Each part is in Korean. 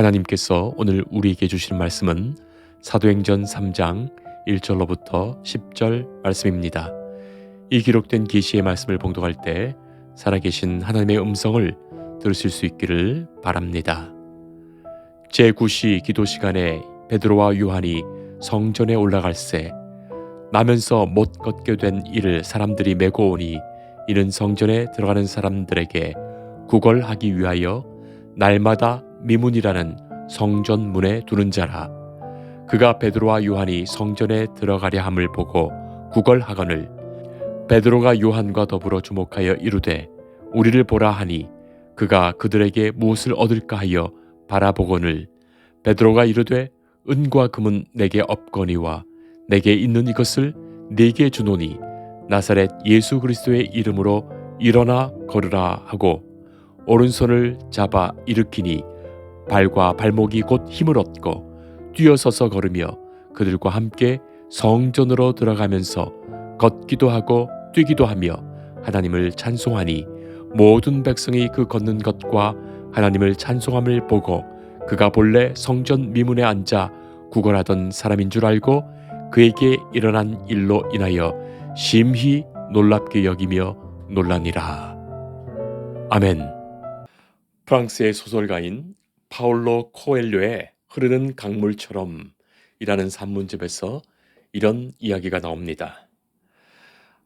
하나님께서 오늘 우리에게 주신 말씀은 사도행전 3장 1절로부터 10절 말씀입니다. 이 기록된 계시의 말씀을 봉독할 때 살아계신 하나님의 음성을 들으실 수 있기를 바랍니다. 제9시 기도 시간에 베드로와 요한이 성전에 올라갈새 나면서 못 걷게 된 이를 사람들이 메고 오니 이는 성전에 들어가는 사람들에게 구걸하기 위하여 날마다 미문이라는 성전 문에 두는 자라. 그가 베드로와 요한이 성전에 들어가려 함을 보고 구걸하거늘 베드로가 요한과 더불어 주목하여 이르되 우리를 보라 하니 그가 그들에게 무엇을 얻을까 하여 바라보거늘 베드로가 이르되 은과 금은 내게 없거니와 내게 있는 이것을 네게 주노니 나사렛 예수 그리스도의 이름으로 일어나 걸으라 하고 오른손을 잡아 일으키니 발과 발목이 곧 힘을 얻고 뛰어서서 걸으며 그들과 함께 성전으로 들어가면서 걷기도 하고 뛰기도 하며 하나님을 찬송하니 모든 백성이 그 걷는 것과 하나님을 찬송함을 보고 그가 본래 성전 미문에 앉아 구걸하던 사람인 줄 알고 그에게 일어난 일로 인하여 심히 놀랍게 여기며 놀라니라. 아멘. 프랑스의 소설가인 파올로 코엘료의 흐르는 강물처럼 이라는 산문집에서 이런 이야기가 나옵니다.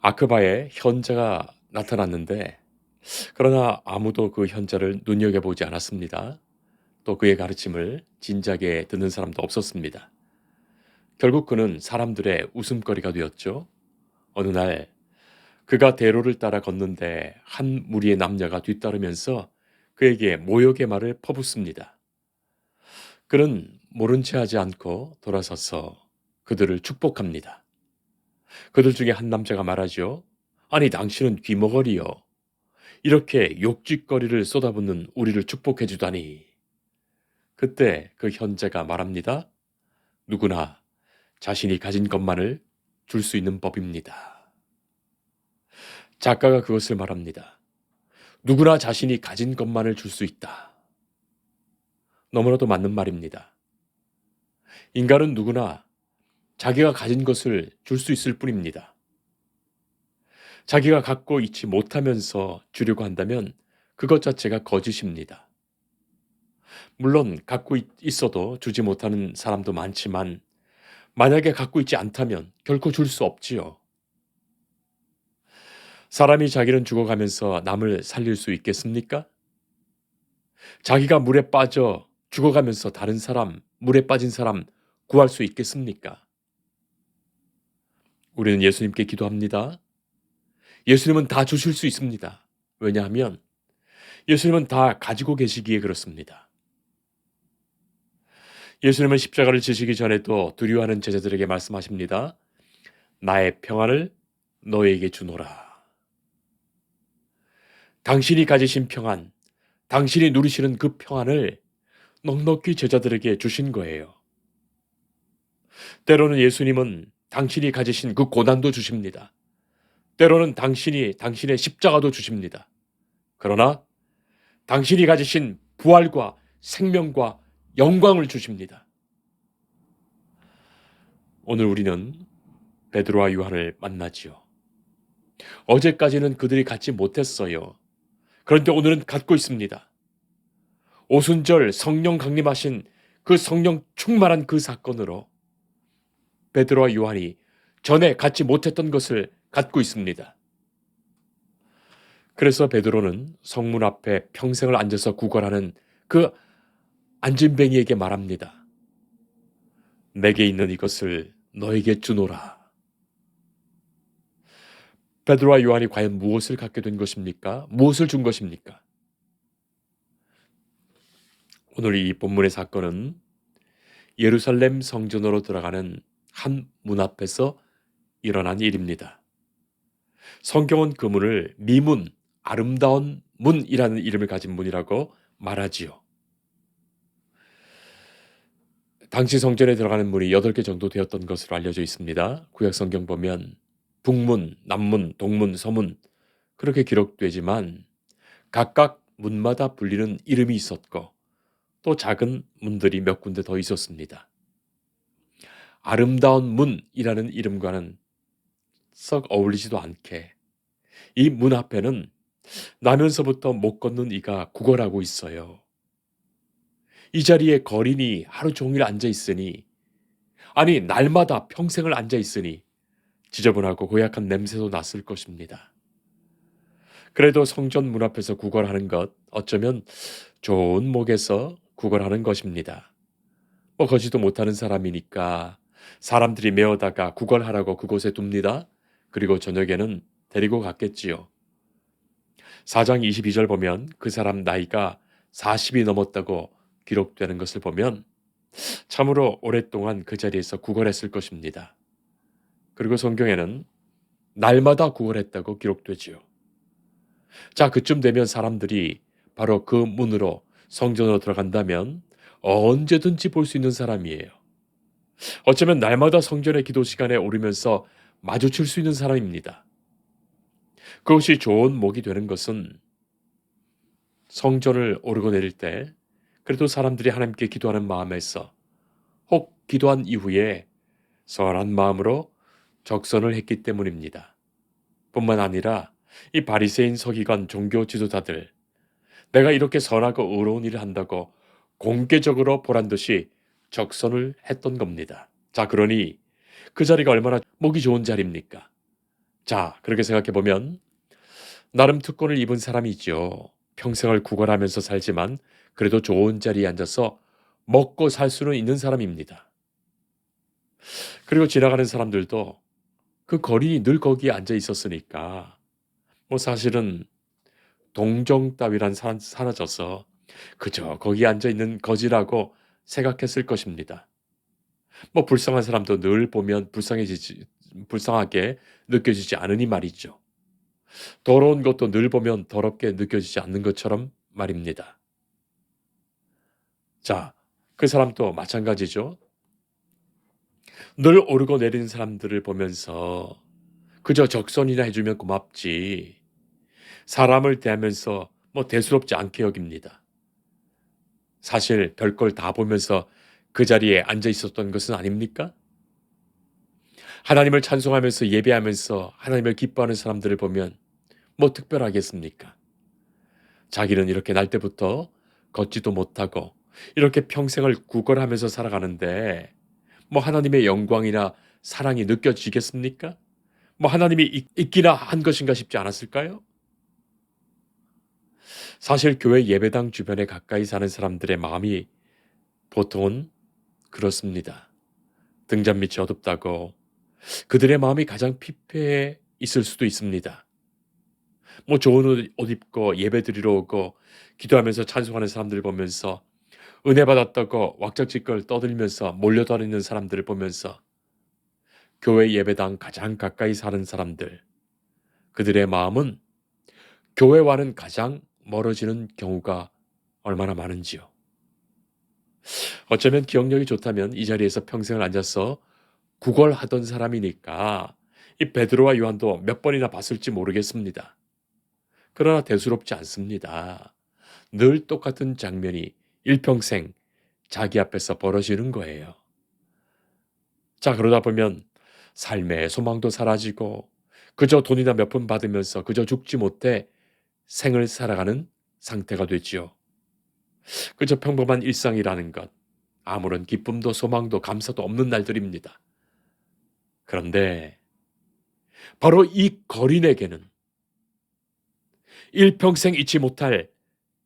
아크바에 현자가 나타났는데 그러나 아무도 그 현자를 눈여겨보지 않았습니다. 또 그의 가르침을 진작에 듣는 사람도 없었습니다. 결국 그는 사람들의 웃음거리가 되었죠. 어느 날 그가 대로를 따라 걷는데 한 무리의 남녀가 뒤따르면서 그에게 모욕의 말을 퍼붓습니다. 그는 모른 채 하지 않고 돌아서서 그들을 축복합니다. 그들 중에 한 남자가 말하죠. 아니 당신은 귀머거리요. 이렇게 욕짓거리를 쏟아붓는 우리를 축복해 주다니. 그때 그 현자가 말합니다. 누구나 자신이 가진 것만을 줄 수 있는 법입니다. 작가가 그것을 말합니다. 누구나 자신이 가진 것만을 줄 수 있다. 너무나도 맞는 말입니다. 인간은 누구나 자기가 가진 것을 줄 수 있을 뿐입니다. 자기가 갖고 있지 못하면서 주려고 한다면 그것 자체가 거짓입니다. 물론 갖고 있어도 주지 못하는 사람도 많지만 만약에 갖고 있지 않다면 결코 줄 수 없지요. 사람이 자기는 죽어가면서 남을 살릴 수 있겠습니까? 자기가 물에 빠져 죽어가면서 다른 사람, 물에 빠진 사람 구할 수 있겠습니까? 우리는 예수님께 기도합니다. 예수님은 다 주실 수 있습니다. 왜냐하면 예수님은 다 가지고 계시기에 그렇습니다. 예수님은 십자가를 지시기 전에도 두려워하는 제자들에게 말씀하십니다. 나의 평안을 너에게 주노라. 당신이 가지신 평안, 당신이 누리시는 그 평안을 넉넉히 제자들에게 주신 거예요. 때로는 예수님은 당신이 가지신 그 고난도 주십니다. 때로는 당신이 당신의 십자가도 주십니다. 그러나 당신이 가지신 부활과 생명과 영광을 주십니다. 오늘 우리는 베드로와 요한을 만나지요. 어제까지는 그들이 갖지 못했어요. 그런데 오늘은 갖고 있습니다. 오순절 성령 강림하신 그 성령 충만한 그 사건으로 베드로와 요한이 전에 갖지 못했던 것을 갖고 있습니다. 그래서 베드로는 성문 앞에 평생을 앉아서 구걸하는 그 안진뱅이에게 말합니다. 내게 있는 이것을 너에게 주노라. 베드로와 요한이 과연 무엇을 갖게 된 것입니까? 무엇을 준 것입니까? 오늘 이 본문의 사건은 예루살렘 성전으로 들어가는 한 문 앞에서 일어난 일입니다. 성경은 그 문을 미문, 아름다운 문이라는 이름을 가진 문이라고 말하지요. 당시 성전에 들어가는 문이 8개 정도 되었던 것으로 알려져 있습니다. 구약 성경 보면 북문, 남문, 동문, 서문 그렇게 기록되지만 각각 문마다 불리는 이름이 있었고 또 작은 문들이 몇 군데 더 있었습니다. 아름다운 문이라는 이름과는 썩 어울리지도 않게 이 문 앞에는 나면서부터 못 걷는 이가 구걸하고 있어요. 이 자리에 거린이 하루 종일 앉아 있으니, 아니 날마다 평생을 앉아 있으니 지저분하고 고약한 냄새도 났을 것입니다. 그래도 성전 문 앞에서 구걸하는 것 어쩌면 좋은 목에서 구걸하는 것입니다. 뭐 거지도 못하는 사람이니까 사람들이 메어다가 구걸하라고 그곳에 둡니다. 그리고 저녁에는 데리고 갔겠지요. 4장 22절 보면 그 사람 나이가 40이 넘었다고 기록되는 것을 보면 참으로 오랫동안 그 자리에서 구걸했을 것입니다. 그리고 성경에는 날마다 구걸했다고 기록되지요. 자, 그쯤 되면 사람들이 바로 그 문으로 성전으로 들어간다면 언제든지 볼 수 있는 사람이에요. 어쩌면 날마다 성전의 기도 시간에 오르면서 마주칠 수 있는 사람입니다. 그것이 좋은 목이 되는 것은 성전을 오르고 내릴 때 그래도 사람들이 하나님께 기도하는 마음에서 혹 기도한 이후에 선한 마음으로 적선을 했기 때문입니다. 뿐만 아니라 이 바리새인 서기관 종교 지도자들, 내가 이렇게 선하고 의로운 일을 한다고 공개적으로 보란 듯이 적선을 했던 겁니다. 자, 그러니 그 자리가 얼마나 목이 좋은 자리입니까? 자, 그렇게 생각해 보면 나름 특권을 입은 사람이죠. 평생을 구걸하면서 살지만 그래도 좋은 자리에 앉아서 먹고 살 수는 있는 사람입니다. 그리고 지나가는 사람들도 그 거린이 늘 거기에 앉아 있었으니까 뭐 사실은 동정 따위란 사라져서 그저 거기 앉아 있는 거지라고 생각했을 것입니다. 뭐 불쌍한 사람도 늘 보면 불쌍하게 느껴지지 않으니 말이죠. 더러운 것도 늘 보면 더럽게 느껴지지 않는 것처럼 말입니다. 자, 그 사람도 마찬가지죠. 늘 오르고 내리는 사람들을 보면서 그저 적선이나 해주면 고맙지, 사람을 대하면서 뭐 대수롭지 않게 여깁니다. 사실 별걸 다 보면서 그 자리에 앉아 있었던 것은 아닙니까? 하나님을 찬송하면서 예배하면서 하나님을 기뻐하는 사람들을 보면 뭐 특별하겠습니까? 자기는 이렇게 날 때부터 걷지도 못하고 이렇게 평생을 구걸하면서 살아가는데 뭐 하나님의 영광이나 사랑이 느껴지겠습니까? 뭐 하나님이 있기나 한 것인가 싶지 않았을까요? 사실 교회 예배당 주변에 가까이 사는 사람들의 마음이 보통은 그렇습니다. 등잔 밑이 어둡다고 그들의 마음이 가장 피폐해 있을 수도 있습니다. 뭐 좋은 옷 입고 예배 드리러 오고 기도하면서 찬송하는 사람들 보면서 은혜 받았다고 왁자지껄 떠들면서 몰려다니는 사람들을 보면서 교회 예배당 가장 가까이 사는 사람들, 그들의 마음은 교회와는 가장 멀어지는 경우가 얼마나 많은지요. 어쩌면 기억력이 좋다면 이 자리에서 평생을 앉아서 구걸하던 사람이니까 이 베드로와 요한도 몇 번이나 봤을지 모르겠습니다. 그러나 대수롭지 않습니다. 늘 똑같은 장면이 일평생 자기 앞에서 벌어지는 거예요. 자, 그러다 보면 삶의 소망도 사라지고 그저 돈이나 몇 푼 받으면서 그저 죽지 못해 생을 살아가는 상태가 되지요. 그저 평범한 일상이라는 것, 아무런 기쁨도 소망도 감사도 없는 날들입니다. 그런데 바로 이 거린에게는 일평생 잊지 못할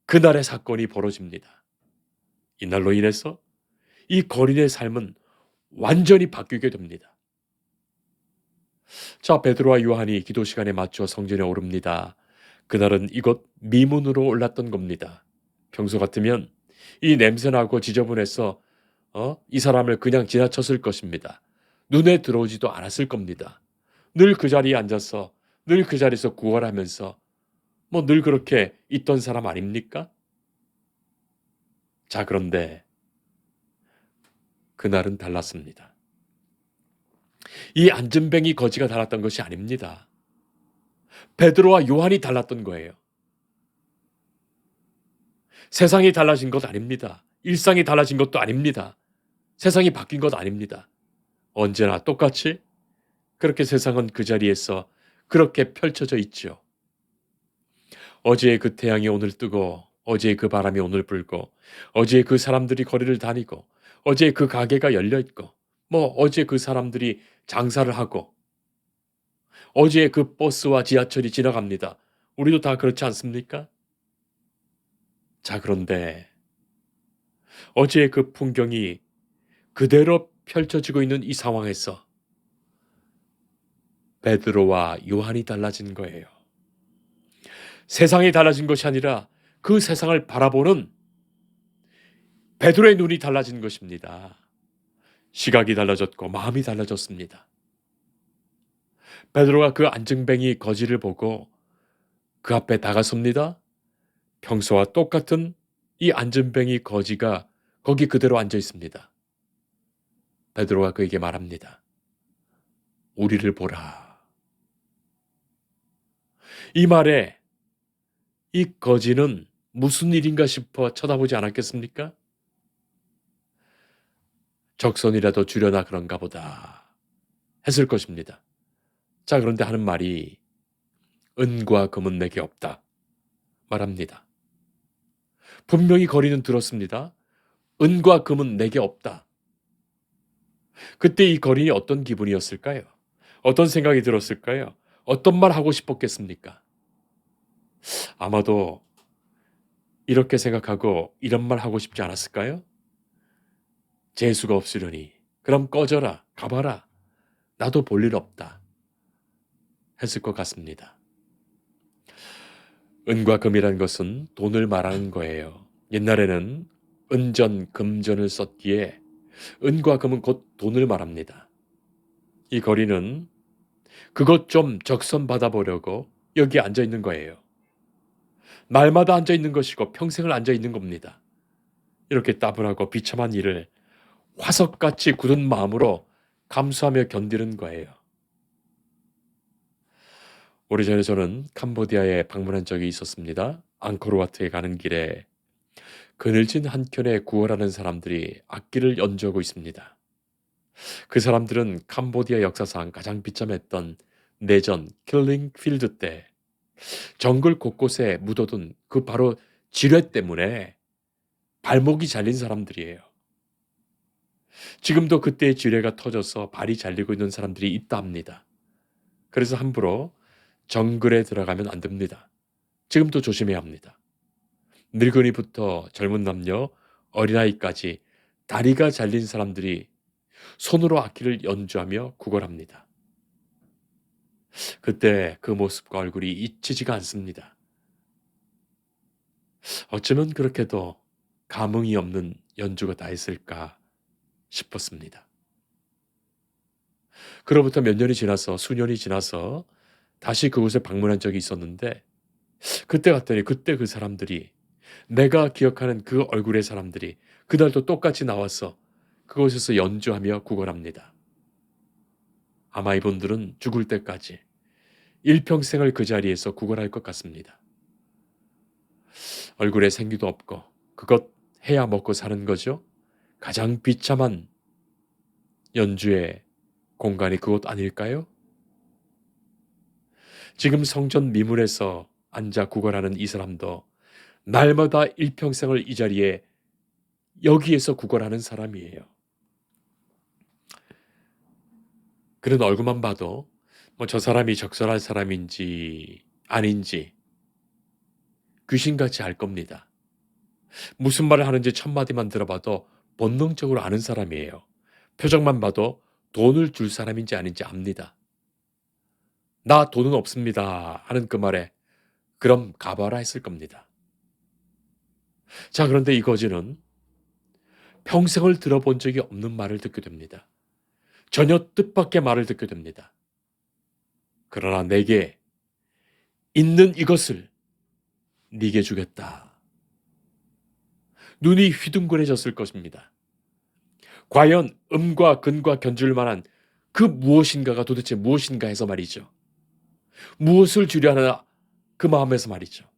그날의 사건이 벌어집니다. 이날로 인해서 이 거린의 삶은 완전히 바뀌게 됩니다. 자, 베드로와 요한이 기도 시간에 맞춰 성전에 오릅니다. 그날은 이곳 미문으로 올랐던 겁니다. 평소 같으면 이 냄새나고 지저분해서 이 사람을 그냥 지나쳤을 것입니다. 눈에 들어오지도 않았을 겁니다. 늘 그 자리에 앉아서 늘 그 자리에서 구걸하면서 뭐 늘 그렇게 있던 사람 아닙니까? 자, 그런데 그날은 달랐습니다. 이 안전뱅이 거지가 달랐던 것이 아닙니다. 베드로와 요한이 달랐던 거예요. 세상이 달라진 것 아닙니다. 일상이 달라진 것도 아닙니다. 세상이 바뀐 것 아닙니다. 언제나 똑같이 그렇게 세상은 그 자리에서 그렇게 펼쳐져 있죠. 어제의 그 태양이 오늘 뜨고 어제의 그 바람이 오늘 불고 어제의 그 사람들이 거리를 다니고 어제의 그 가게가 열려 있고 어제 그 사람들이 장사를 하고 어제의 그 버스와 지하철이 지나갑니다. 우리도 다 그렇지 않습니까? 자, 그런데 어제의 그 풍경이 그대로 펼쳐지고 있는 이 상황에서 베드로와 요한이 달라진 거예요. 세상이 달라진 것이 아니라 그 세상을 바라보는 베드로의 눈이 달라진 것입니다. 시각이 달라졌고 마음이 달라졌습니다. 베드로가 그 안증뱅이 거지를 보고 그 앞에 다가섭니다. 평소와 똑같은 이 안증뱅이 거지가 거기 그대로 앉아 있습니다. 베드로가 그에게 말합니다. 우리를 보라. 이 말에 이 거지는 무슨 일인가 싶어 쳐다보지 않았겠습니까? 적선이라도 주려나 그런가 보다 했을 것입니다. 자, 그런데 하는 말이 은과 금은 내게 없다 말합니다. 분명히 거리는 들었습니다. 은과 금은 내게 없다. 그때 이 거린이 어떤 기분이었을까요? 어떤 생각이 들었을까요? 어떤 말 하고 싶었겠습니까? 아마도 이렇게 생각하고 이런 말 하고 싶지 않았을까요? 재수가 없으려니 그럼 꺼져라, 가봐라. 나도 볼 일 없다 했을 것 같습니다. 은과 금이란 것은 돈을 말하는 거예요. 옛날에는 은전, 금전을 썼기에 은과 금은 곧 돈을 말합니다. 이 거리는 그것 좀 적선 받아보려고 여기 앉아 있는 거예요. 날마다 앉아 있는 것이고 평생을 앉아 있는 겁니다. 이렇게 따분하고 비참한 일을 화석같이 굳은 마음으로 감수하며 견디는 거예요. 오래전에 저는 캄보디아에 방문한 적이 있었습니다. 앙코르와트에 가는 길에 그늘진 한켠에 구걸하는 사람들이 악기를 연주하고 있습니다. 그 사람들은 캄보디아 역사상 가장 비참했던 내전 킬링 필드 때 정글 곳곳에 묻어둔 그 바로 지뢰 때문에 발목이 잘린 사람들이에요. 지금도 그때의 지뢰가 터져서 발이 잘리고 있는 사람들이 있다 합니다. 그래서 함부로 정글에 들어가면 안 됩니다. 지금도 조심해야 합니다. 늙은이부터 젊은 남녀, 어린아이까지 다리가 잘린 사람들이 손으로 악기를 연주하며 구걸합니다. 그때 그 모습과 얼굴이 잊히지가 않습니다. 어쩌면 그렇게도 감흥이 없는 연주가 다 있을까 싶었습니다. 그로부터 몇 년이 지나서 수년이 지나서 다시 그곳에 방문한 적이 있었는데 그때 갔더니 그때 그 사람들이 내가 기억하는 그 얼굴의 사람들이 그날도 똑같이 나와서 그곳에서 연주하며 구걸합니다. 아마 이분들은 죽을 때까지 일평생을 그 자리에서 구걸할 것 같습니다. 얼굴에 생기도 없고 그것 해야 먹고 사는 거죠. 가장 비참한 연주의 공간이 그곳 아닐까요? 지금 성전 미문에서 앉아 구걸하는 이 사람도 날마다 일평생을 이 자리에 여기에서 구걸하는 사람이에요. 그런 얼굴만 봐도 저 사람이 적절한 사람인지 아닌지 귀신같이 알 겁니다. 무슨 말을 하는지 첫 마디만 들어봐도 본능적으로 아는 사람이에요. 표정만 봐도 돈을 줄 사람인지 아닌지 압니다. 나 돈은 없습니다 하는 그 말에 그럼 가봐라 했을 겁니다. 자, 그런데 이 거지는 평생을 들어본 적이 없는 말을 듣게 됩니다. 전혀 뜻밖의 말을 듣게 됩니다. 그러나 내게 있는 이것을 네게 주겠다. 눈이 휘둥그레졌을 것입니다. 과연 음과 근과 견줄 만한 그 무엇인가가 도대체 무엇인가 해서 말이죠. 무엇을 주려 하나 그 마음에서 말이죠.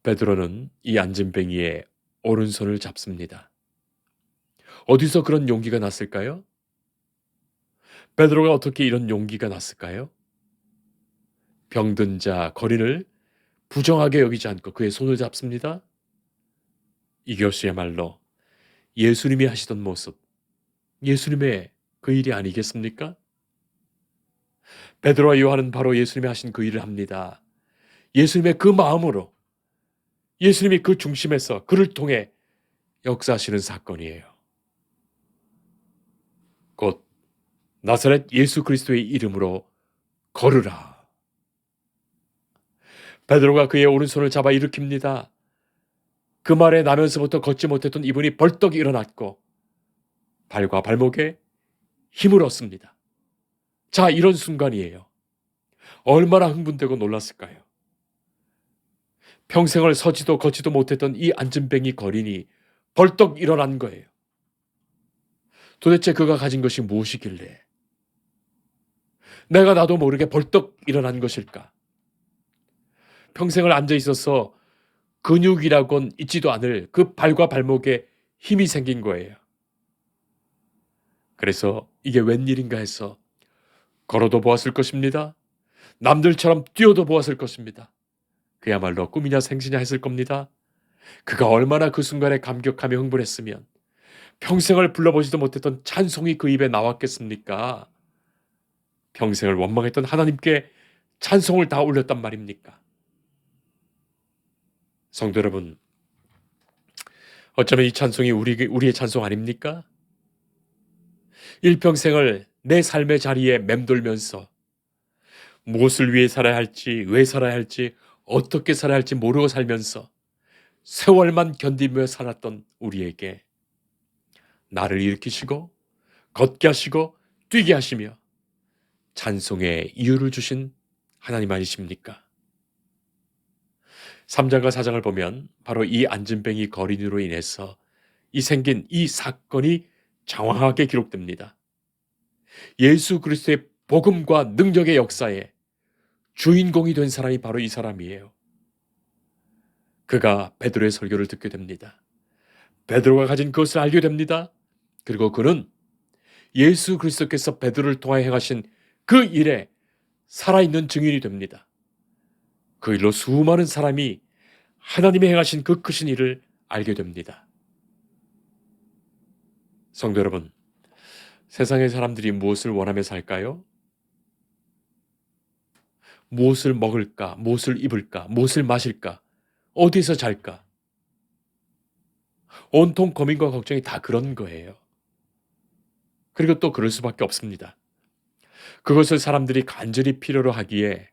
베드로는 이 안진뱅이의 오른손을 잡습니다. 어디서 그런 용기가 났을까요? 베드로가 어떻게 이런 용기가 났을까요? 병든 자 거린을 부정하게 여기지 않고 그의 손을 잡습니다. 이것이야말로 예수님이 하시던 모습, 예수님의 그 일이 아니겠습니까? 베드로와 요한은 바로 예수님이 하신 그 일을 합니다. 예수님의 그 마음으로, 예수님이 그 중심에서 그를 통해 역사하시는 사건이에요. 곧 나사렛 예수 그리스도의 이름으로 걸으라. 베드로가 그의 오른손을 잡아 일으킵니다. 그 말에 나면서부터 걷지 못했던 이분이 벌떡 일어났고 발과 발목에 힘을 얻습니다. 자, 이런 순간이에요. 얼마나 흥분되고 놀랐을까요? 평생을 서지도 걷지도 못했던 이 안진뱅이 거린이 벌떡 일어난 거예요. 도대체 그가 가진 것이 무엇이길래 내가 나도 모르게 벌떡 일어난 것일까? 평생을 앉아 있어서 근육이라곤 있지도 않을 그 발과 발목에 힘이 생긴 거예요. 그래서 이게 웬일인가 해서 걸어도 보았을 것입니다. 남들처럼 뛰어도 보았을 것입니다. 그야말로 꿈이냐 생시냐 했을 겁니다. 그가 얼마나 그 순간에 감격하며 흥분했으면 평생을 불러보지도 못했던 찬송이 그 입에 나왔겠습니까? 평생을 원망했던 하나님께 찬송을 다 올렸단 말입니까? 성도 여러분, 어쩌면 이 찬송이 우리의 찬송 아닙니까? 일평생을 내 삶의 자리에 맴돌면서 무엇을 위해 살아야 할지, 왜 살아야 할지, 어떻게 살아야 할지 모르고 살면서 세월만 견디며 살았던 우리에게 나를 일으키시고 걷게 하시고 뛰게 하시며 찬송의 이유를 주신 하나님 아니십니까? 3장과 4장을 보면 바로 이 안진뱅이 거린으로 인해서 생긴 이 사건이 장황하게 기록됩니다. 예수 그리스도의 복음과 능력의 역사에 주인공이 된 사람이 바로 이 사람이에요. 그가 베드로의 설교를 듣게 됩니다. 베드로가 가진 그것을 알게 됩니다. 그리고 그는 예수 그리스도께서 베드로를 통하여 행하신 그 일에 살아있는 증인이 됩니다. 그 일로 수많은 사람이 하나님이 행하신 그 크신 일을 알게 됩니다. 성도 여러분, 세상의 사람들이 무엇을 원하며 살까요? 무엇을 먹을까? 무엇을 입을까? 무엇을 마실까? 어디서 잘까? 온통 고민과 걱정이 다 그런 거예요. 그리고 또 그럴 수밖에 없습니다. 그것을 사람들이 간절히 필요로 하기에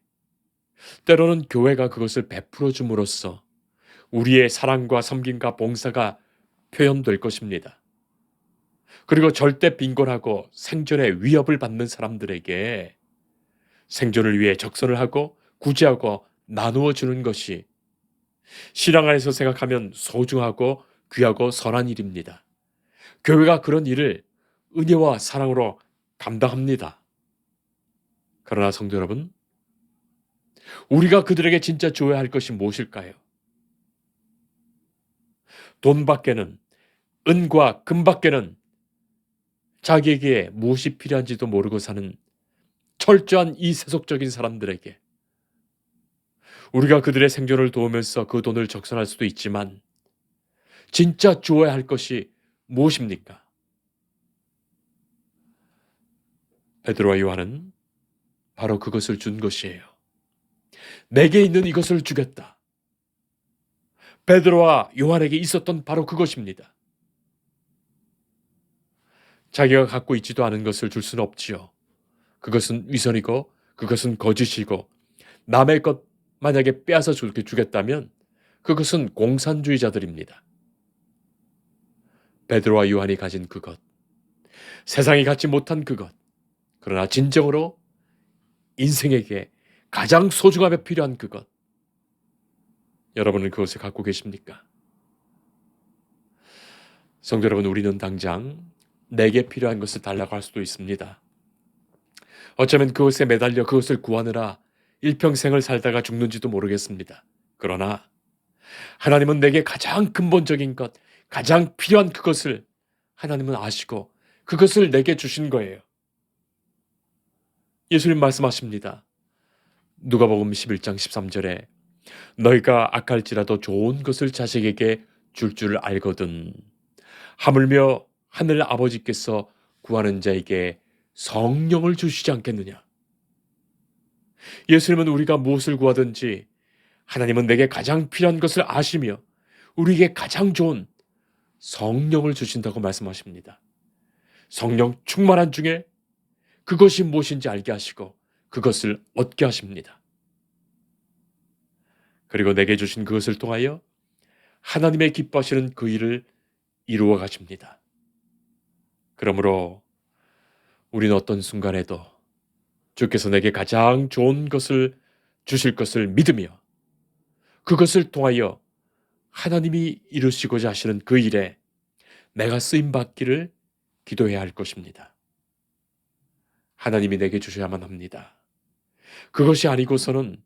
때로는 교회가 그것을 베풀어 줌으로써 우리의 사랑과 섬김과 봉사가 표현될 것입니다. 그리고 절대 빈곤하고 생존의 위협을 받는 사람들에게 생존을 위해 적선을 하고 구제하고 나누어 주는 것이 신앙 안에서 생각하면 소중하고 귀하고 선한 일입니다. 교회가 그런 일을 은혜와 사랑으로 감당합니다. 그러나 성도 여러분, 우리가 그들에게 진짜 줘야 할 것이 무엇일까요? 돈밖에는, 은과 금밖에는 자기에게 무엇이 필요한지도 모르고 사는 철저한 이 세속적인 사람들에게 우리가 그들의 생존을 도우면서 그 돈을 적선할 수도 있지만 진짜 주어야 할 것이 무엇입니까? 베드로와 요한은 바로 그것을 준 것이에요. 내게 있는 이것을 주겠다. 베드로와 요한에게 있었던 바로 그것입니다. 자기가 갖고 있지도 않은 것을 줄 수는 없지요. 그것은 위선이고 그것은 거짓이고 남의 것 만약에 빼앗아 주겠다면 그것은 공산주의자들입니다. 베드로와 요한이 가진 그것, 세상이 갖지 못한 그것, 그러나 진정으로 인생에게 가장 소중하며 필요한 그것, 여러분은 그것을 갖고 계십니까? 성도 여러분, 우리는 당장 내게 필요한 것을 달라고 할 수도 있습니다. 어쩌면 그것에 매달려 그것을 구하느라 일평생을 살다가 죽는지도 모르겠습니다. 그러나 하나님은 내게 가장 근본적인 것, 가장 필요한 그것을 하나님은 아시고 그것을 내게 주신 거예요. 예수님 말씀하십니다. 누가복음 11장 13절에 너희가 악할지라도 좋은 것을 자식에게 줄 줄 알거든 하물며 하늘 아버지께서 구하는 자에게 성령을 주시지 않겠느냐. 예수님은 우리가 무엇을 구하든지 하나님은 내게 가장 필요한 것을 아시며 우리에게 가장 좋은 성령을 주신다고 말씀하십니다. 성령 충만한 중에 그것이 무엇인지 알게 하시고 그것을 얻게 하십니다. 그리고 내게 주신 그것을 통하여 하나님의 기뻐하시는 그 일을 이루어 가십니다. 그러므로 우리는 어떤 순간에도 주께서 내게 가장 좋은 것을 주실 것을 믿으며 그것을 통하여 하나님이 이루시고자 하시는 그 일에 내가 쓰임받기를 기도해야 할 것입니다. 하나님이 내게 주셔야만 합니다. 그것이 아니고서는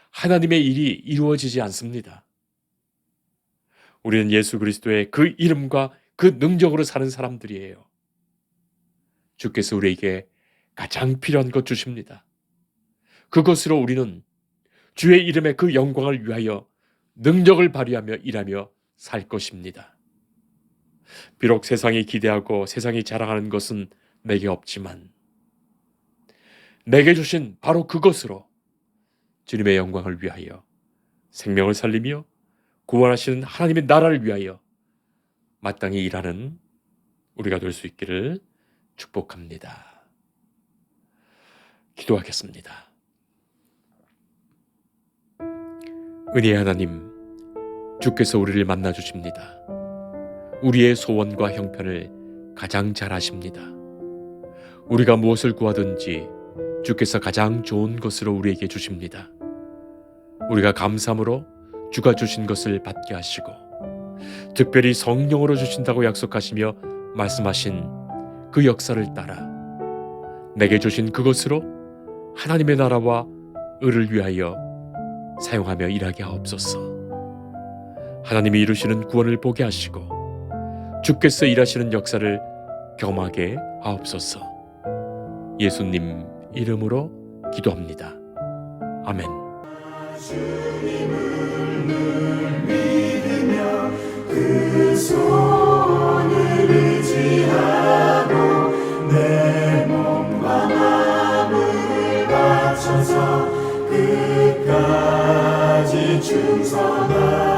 하나님의 일이 이루어지지 않습니다. 우리는 예수 그리스도의 그 이름과 그 능력으로 사는 사람들이에요. 주께서 우리에게 가장 필요한 것 주십니다. 그것으로 우리는 주의 이름의 그 영광을 위하여 능력을 발휘하며 일하며 살 것입니다. 비록 세상이 기대하고 세상이 자랑하는 것은 내게 없지만 내게 주신 바로 그것으로 주님의 영광을 위하여 생명을 살리며 구원하시는 하나님의 나라를 위하여 마땅히 일하는 우리가 될 수 있기를 축복합니다. 기도하겠습니다. 은혜의 하나님, 주께서 우리를 만나 주십니다. 우리의 소원과 형편을 가장 잘 아십니다. 우리가 무엇을 구하든지 주께서 가장 좋은 것으로 우리에게 주십니다. 우리가 감사함으로 주가 주신 것을 받게 하시고 특별히 성령으로 주신다고 약속하시며 말씀하신 그 역사를 따라 내게 주신 그것으로 하나님의 나라와 의를 위하여 사용하며 일하게 하옵소서. 하나님이 이루시는 구원을 보게 하시고 주께서 일하시는 역사를 경험하게 하옵소서. 예수님 이름으로 기도합니다. 아멘. 주님을 늘 믿으며 그 손을 의지하고 내 몸과 마음을 바쳐서 끝까지 충성하리.